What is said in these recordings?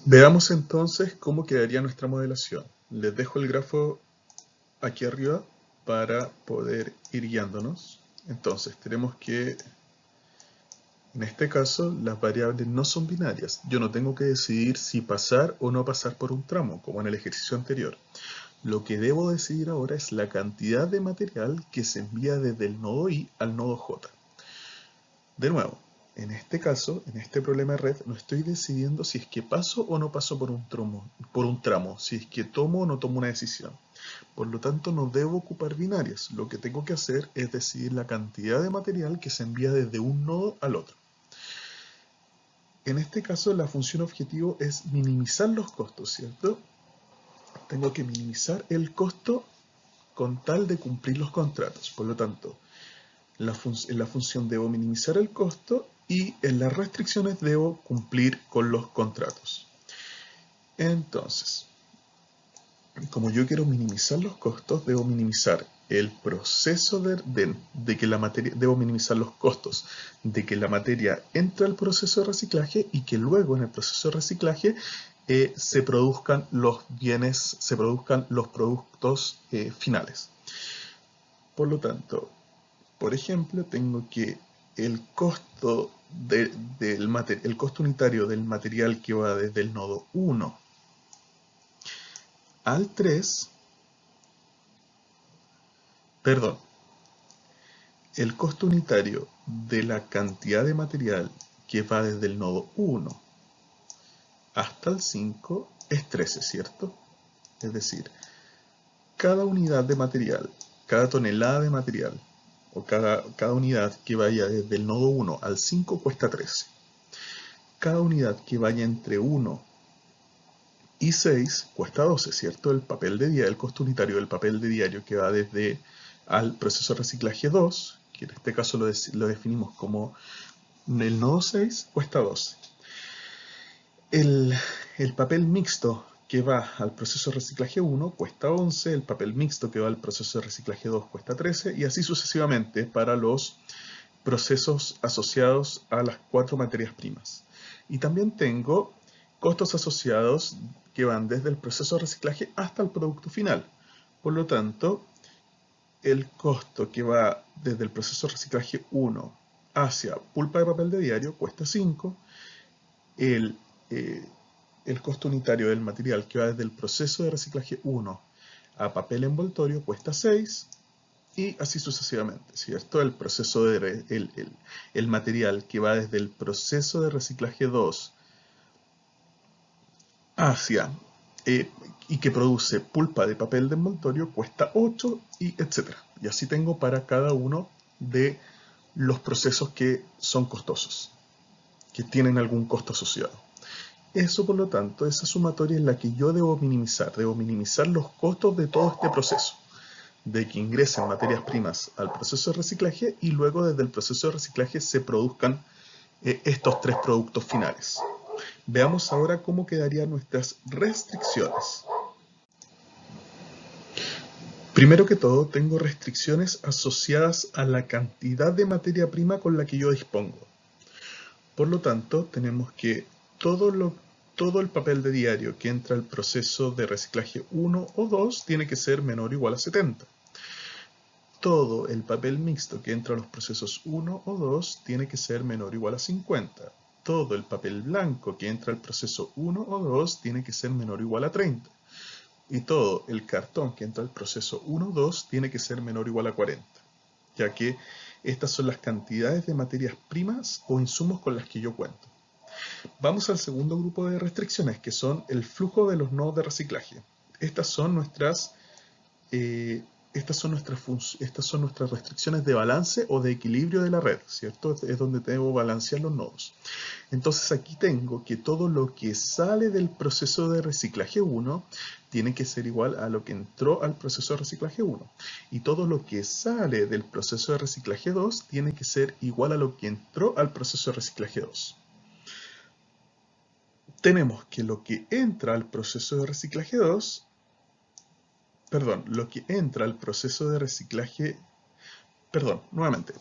Veamos entonces cómo quedaría nuestra modelación. Les dejo el grafo aquí arriba para poder ir guiándonos. Entonces tenemos que, en este caso, las variables no son binarias. Yo no tengo que decidir si pasar o no pasar por un tramo, como en el ejercicio anterior. Lo que debo decidir ahora es la cantidad de material que se envía desde el nodo I al nodo J. De nuevo, en este caso, en este problema de red, no estoy decidiendo si es que paso o no paso por un tramo, si es que tomo o no tomo una decisión. Por lo tanto, no debo ocupar binarias. Lo que tengo que hacer es decidir la cantidad de material que se envía desde un nodo al otro. En este caso, la función objetivo es minimizar los costos, ¿cierto? Tengo que minimizar el costo con tal de cumplir los contratos. Por lo tanto, en la función debo minimizar el costo y en las restricciones debo cumplir con los contratos. Entonces, como yo quiero minimizar los costos, debo minimizar el proceso de que la materia, debo minimizar los costos de que la materia entre al proceso de reciclaje y que luego en el proceso de reciclaje se produzcan los bienes, se produzcan los productos finales. Por lo tanto, por ejemplo, tengo que el costo, el costo unitario del material que va desde el nodo 1 al 3, perdón, el costo unitario de la cantidad de material que va desde el nodo 1 hasta el 5 es 13, ¿cierto? Es decir, cada unidad de material, cada tonelada de material, o cada unidad que vaya desde el nodo 1 al 5 cuesta 13. Cada unidad que vaya entre 1 y 6 cuesta 12, ¿cierto? El papel de diario, el costo unitario del papel de diario que va desde al proceso de reciclaje 2, que en este caso lo definimos como el nodo 6, cuesta 12. El papel mixto que va al proceso de reciclaje 1 cuesta 11, el papel mixto que va al proceso de reciclaje 2 cuesta 13, y así sucesivamente para los procesos asociados a las 4 materias primas. Y también tengo costos asociados que van desde el proceso de reciclaje hasta el producto final. Por lo tanto, el costo que va desde el proceso de reciclaje 1 hacia pulpa de papel de diario cuesta 5, el, eh, el costo unitario del material que va desde el proceso de reciclaje 1 a papel envoltorio cuesta 6, y así sucesivamente, ¿cierto? El proceso el material que va desde el proceso de reciclaje 2 hacia y que produce pulpa de papel de envoltorio cuesta 8, y etcétera. Y así tengo para cada uno de los procesos que son costosos, que tienen algún costo asociado. Eso, por lo tanto, esa sumatoria es la que yo debo minimizar los costos de todo este proceso, de que ingresen materias primas al proceso de reciclaje y luego desde el proceso de reciclaje se produzcan estos 3 productos finales. Veamos ahora cómo quedarían nuestras restricciones. Primero que todo, tengo restricciones asociadas a la cantidad de materia prima con la que yo dispongo. Por lo tanto, tenemos que todo el papel de diario que entra al proceso de reciclaje 1 o 2 tiene que ser menor o igual a 70. Todo el papel mixto que entra a los procesos 1 o 2 tiene que ser menor o igual a 50. Todo el papel blanco que entra al proceso 1 o 2 tiene que ser menor o igual a 30. Y todo el cartón que entra al proceso 1 o 2 tiene que ser menor o igual a 40. Ya que estas son las cantidades de materias primas o insumos con las que yo cuento. Vamos al segundo grupo de restricciones, que son el flujo de los nodos de reciclaje. Estas son nuestras restricciones de balance o de equilibrio de la red, ¿cierto? Es donde debo balancear los nodos. Entonces aquí tengo que todo lo que sale del proceso de reciclaje 1 tiene que ser igual a lo que entró al proceso de reciclaje 1. Y todo lo que sale del proceso de reciclaje 2 tiene que ser igual a lo que entró al proceso de reciclaje 2. Tenemos que lo que entra al proceso de reciclaje 2, perdón, lo que entra al proceso de reciclaje perdón, nuevamente,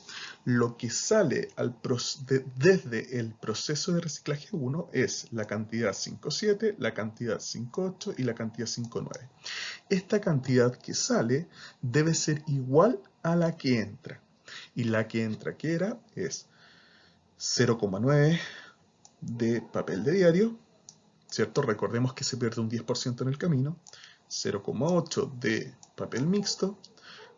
lo que sale desde el proceso de reciclaje 1 es la cantidad 5,7, la cantidad 5,8 y la cantidad 5,9. Esta cantidad que sale debe ser igual a la que entra. Y la que entra, ¿qué era? Es 0,9 de papel de diario, ¿cierto? Recordemos que se pierde un 10% en el camino. 0,8 de papel mixto,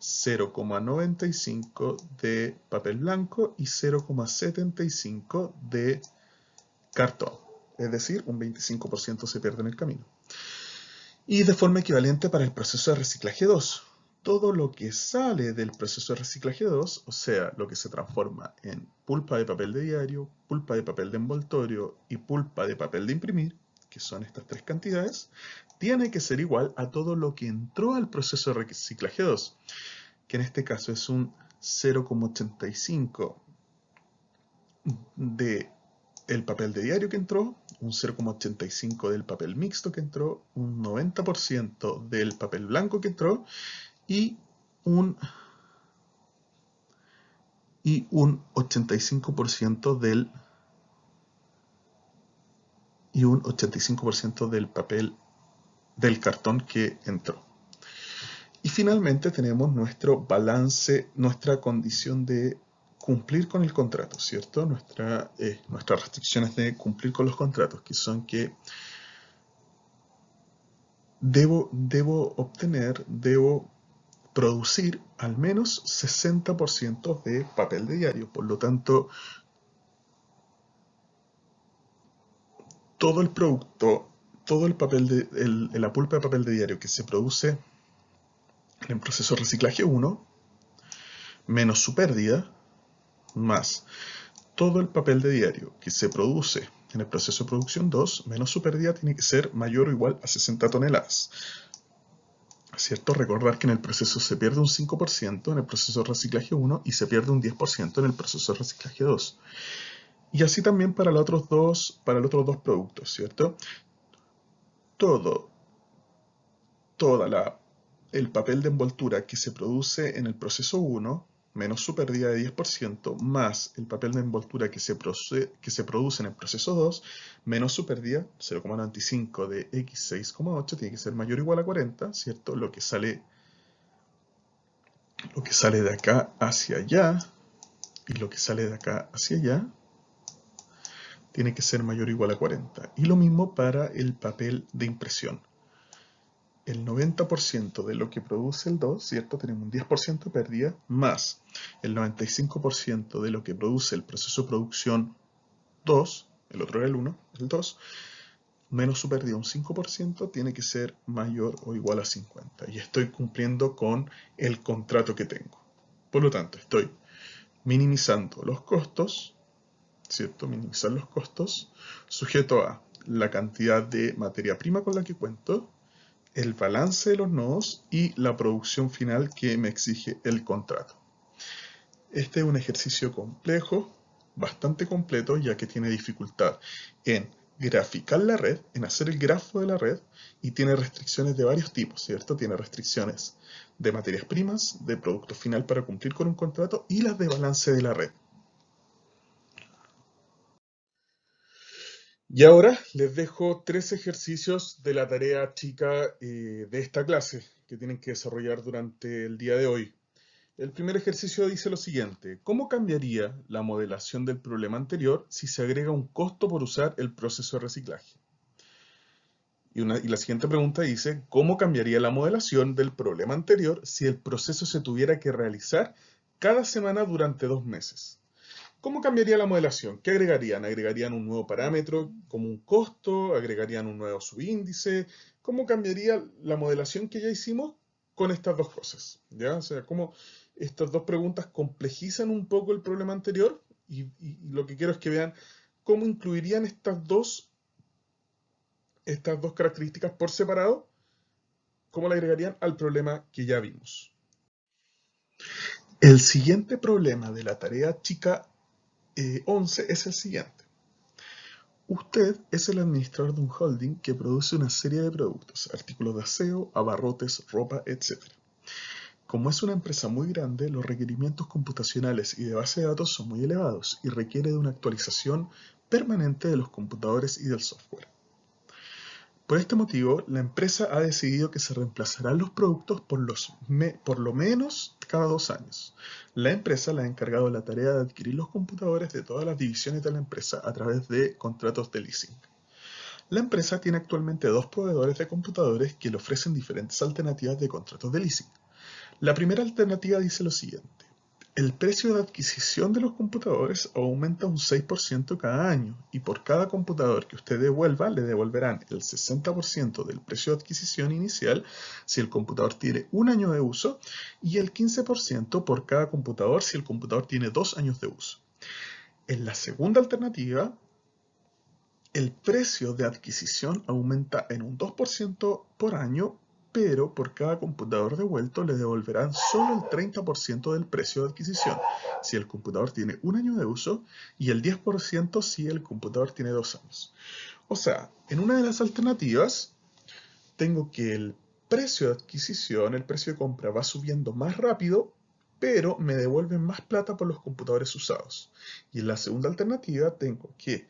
0,95 de papel blanco y 0,75 de cartón. Es decir, un 25% se pierde en el camino. Y de forma equivalente para el proceso de reciclaje 2. Todo lo que sale del proceso de reciclaje 2, o sea, lo que se transforma en pulpa de papel de diario, pulpa de papel de envoltorio y pulpa de papel de imprimir, que son estas tres cantidades, tiene que ser igual a todo lo que entró al proceso de reciclaje 2, que en este caso es un 0,85 de el papel de diario que entró, un 0,85 del papel mixto que entró, un 90% del papel blanco que entró y un 85% del papel del cartón que entró. Y finalmente tenemos nuestro balance, nuestra condición de cumplir con el contrato, ¿cierto? Nuestras restricciones de cumplir con los contratos, que son que debo producir al menos 60% de papel de diario. Por lo tanto, todo el producto, todo el papel la pulpa de papel de diario que se produce en el proceso de reciclaje 1, menos su pérdida, más todo el papel de diario que se produce en el proceso de producción 2, menos su pérdida, tiene que ser mayor o igual a 60 toneladas. ¿Cierto? Recordar que en el proceso se pierde un 5% en el proceso de reciclaje 1 y se pierde un 10% en el proceso de reciclaje 2. Y así también para los otros dos productos, ¿cierto? El papel de envoltura que se produce en el proceso 1, menos su pérdida de 10%, más el papel de envoltura que se produce en el proceso 2, menos su pérdida, 0,95 de x6,8, tiene que ser mayor o igual a 40, ¿cierto? Lo que sale de acá hacia allá y lo que sale de acá hacia allá tiene que ser mayor o igual a 40. Y lo mismo para el papel de impresión. El 90% de lo que produce el 2, ¿cierto? Tenemos un 10% de pérdida, más el 95% de lo que produce el proceso de producción 2, el otro era el 1, el 2, menos su pérdida un 5%, tiene que ser mayor o igual a 50. Y estoy cumpliendo con el contrato que tengo. Por lo tanto, estoy minimizando los costos, ¿cierto? Minimizar los costos, sujeto a la cantidad de materia prima con la que cuento, el balance de los nodos y la producción final que me exige el contrato. Este es un ejercicio complejo, bastante completo, ya que tiene dificultad en graficar la red, en hacer el grafo de la red, y tiene restricciones de varios tipos, ¿cierto? Tiene restricciones de materias primas, de producto final para cumplir con un contrato, y las de balance de la red. Y ahora les dejo 3 ejercicios de la tarea chica de esta clase que tienen que desarrollar durante el día de hoy. El primer ejercicio dice lo siguiente: ¿cómo cambiaría la modelación del problema anterior si se agrega un costo por usar el proceso de reciclaje? Y la siguiente pregunta dice: ¿cómo cambiaría la modelación del problema anterior si el proceso se tuviera que realizar cada semana durante 2 meses? ¿Cómo cambiaría la modelación? ¿Qué agregarían? ¿Agregarían un nuevo parámetro como un costo? ¿Agregarían un nuevo subíndice? ¿Cómo cambiaría la modelación que ya hicimos con estas dos cosas? ¿Ya? O sea, ¿cómo estas dos preguntas complejizan un poco el problema anterior? Y lo que quiero es que vean cómo incluirían estas dos características por separado, cómo le agregarían al problema que ya vimos. El siguiente problema de la tarea chica 11 es el siguiente. Usted es el administrador de un holding que produce una serie de productos, artículos de aseo, abarrotes, ropa, etc. Como es una empresa muy grande, los requerimientos computacionales y de base de datos son muy elevados y requiere de una actualización permanente de los computadores y del software. Por este motivo, la empresa ha decidido que se reemplazarán los productos por lo menos cada 2 años. La empresa le ha encargado la tarea de adquirir los computadores de todas las divisiones de la empresa a través de contratos de leasing. La empresa tiene actualmente 2 proveedores de computadores que le ofrecen diferentes alternativas de contratos de leasing. La primera alternativa dice lo siguiente: el precio de adquisición de los computadores aumenta un 6% cada año y por cada computador que usted devuelva le devolverán el 60% del precio de adquisición inicial si el computador tiene 1 año de uso y el 15% por cada computador si el computador tiene 2 años de uso. En la segunda alternativa, el precio de adquisición aumenta en un 2% por año, pero por cada computador devuelto le devolverán solo el 30% del precio de adquisición si el computador tiene 1 año de uso y el 10% si el computador tiene 2 años. O sea, en una de las alternativas tengo que el precio de adquisición, el precio de compra va subiendo más rápido, pero me devuelven más plata por los computadores usados. Y en la segunda alternativa tengo que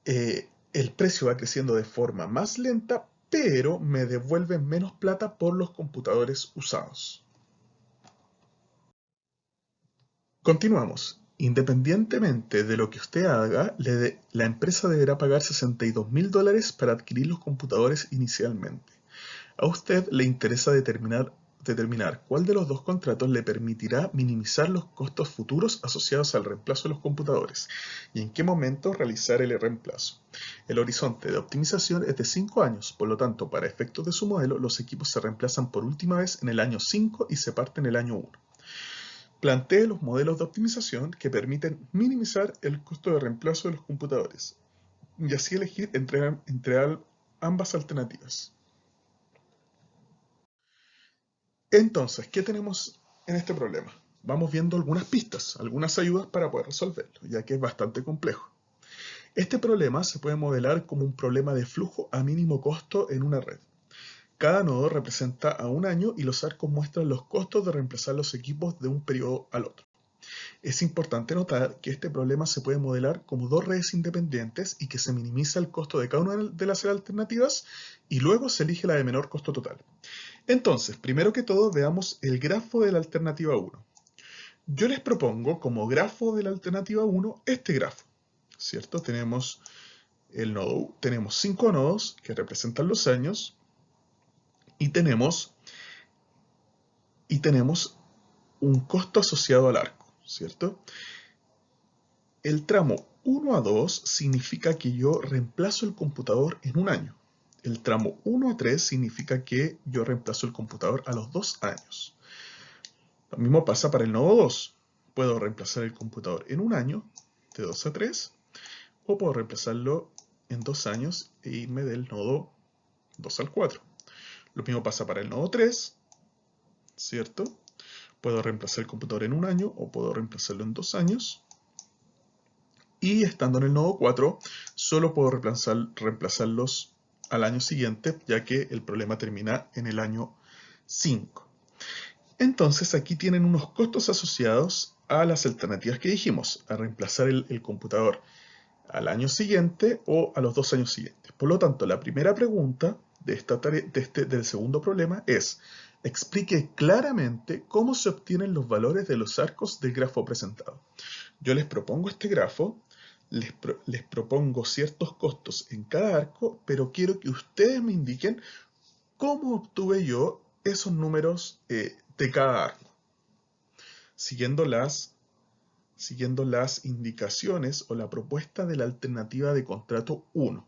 el precio va creciendo de forma más lenta, pero me devuelven menos plata por los computadores usados. Continuamos. Independientemente de lo que usted haga, la empresa deberá pagar $62.000 para adquirir los computadores inicialmente. A usted le interesa determinar cuál de los dos contratos le permitirá minimizar los costos futuros asociados al reemplazo de los computadores y en qué momento realizar el reemplazo. El horizonte de optimización es de 5 años, por lo tanto, para efectos de su modelo, los equipos se reemplazan por última vez en el año 5 y se parten en el año 1. Plantee los modelos de optimización que permiten minimizar el costo de reemplazo de los computadores y así elegir entre ambas alternativas. Entonces, ¿qué tenemos en este problema? Vamos viendo algunas pistas, algunas ayudas para poder resolverlo, ya que es bastante complejo. Este problema se puede modelar como un problema de flujo a mínimo costo en una red. Cada nodo representa a un año y los arcos muestran los costos de reemplazar los equipos de un periodo al otro. Es importante notar que este problema se puede modelar como 2 redes independientes y que se minimiza el costo de cada una de las alternativas y luego se elige la de menor costo total. Entonces, primero que todo, veamos el grafo de la alternativa 1. Yo les propongo como grafo de la alternativa 1 este grafo, ¿cierto? Tenemos 5 nodos que representan los años y tenemos un costo asociado al arco, ¿cierto? El tramo 1 a 2 significa que yo reemplazo el computador en un año. El tramo 1 a 3 significa que yo reemplazo el computador a los 2 años. Lo mismo pasa para el nodo 2. Puedo reemplazar el computador en un año, de 2 a 3, o puedo reemplazarlo en 2 años e irme del nodo 2 al 4. Lo mismo pasa para el nodo 3, ¿cierto? Puedo reemplazar el computador en un año o puedo reemplazarlo en 2 años. Y estando en el nodo 4, solo puedo reemplazarlos al año siguiente, ya que el problema termina en el año 5. Entonces aquí tienen unos costos asociados a las alternativas que dijimos, a reemplazar el computador al año siguiente o a los 2 años siguientes. Por lo tanto, la primera pregunta del segundo problema es: explique claramente cómo se obtienen los valores de los arcos del grafo presentado. Yo les propongo este grafo, les propongo ciertos costos en cada arco, pero quiero que ustedes me indiquen cómo obtuve yo esos números de cada arco, siguiendo las indicaciones o la propuesta de la alternativa de contrato 1.